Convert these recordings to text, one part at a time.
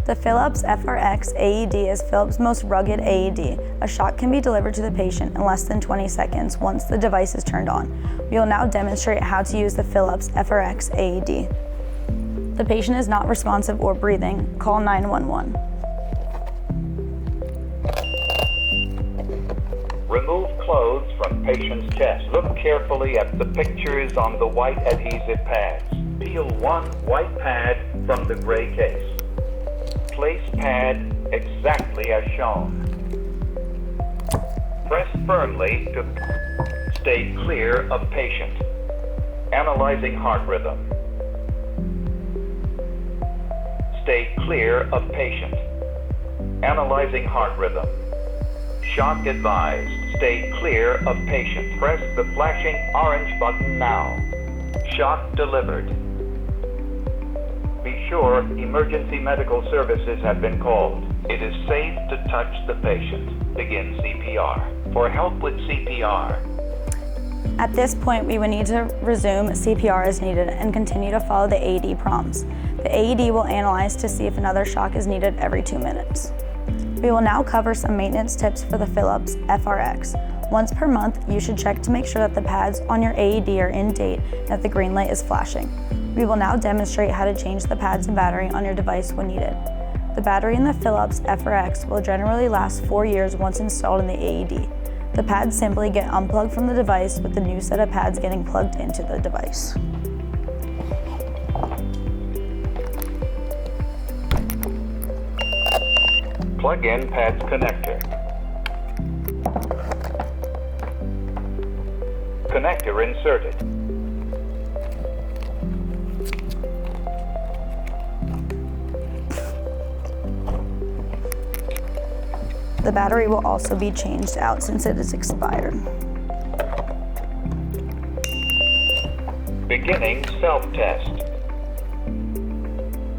The Philips FRx AED is Philips' most rugged AED. A shock can be delivered to the patient in less than 20 seconds once the device is turned on. We will now demonstrate how to use the Philips FRx AED. The patient is not responsive or breathing. Call 911. Remove clothes from patient's chest. Look carefully at the pictures on the white adhesive pads. Peel one white pad from the gray case. Place pad exactly as shown. Press firmly to stay clear of patient. Analyzing heart rhythm. Stay clear of patient. Analyzing heart rhythm. Shock advised. Stay clear of patient. Press the flashing orange button now. Shock delivered. Be sure emergency medical services have been called. It is safe to touch the patient. Begin CPR. For help with CPR. At this point, we would need to resume CPR as needed and continue to follow the AED prompts. The AED will analyze to see if another shock is needed every 2 minutes. We will now cover some maintenance tips for the Philips FRx. Once per month, you should check to make sure that the pads on your AED are in date and that the green light is flashing. We will now demonstrate how to change the pads and battery on your device when needed. The battery in the Philips FRx will generally last 4 years once installed in the AED. The pads simply get unplugged from the device with the new set of pads getting plugged into the device. Plug in pads connector. Connector inserted. The battery will also be changed out since it is expired. Beginning self-test.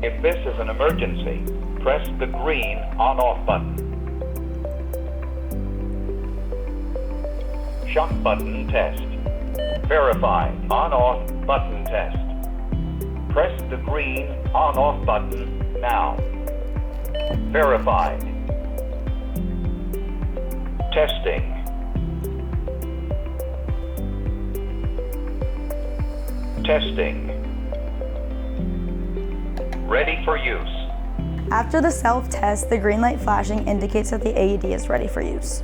If this is an emergency, press the green on-off button. Shock button test. Verify on-off button test. Press the green on-off button now. Verified. Testing. Testing. Ready for use. After the self-test, the green light flashing indicates that the AED is ready for use.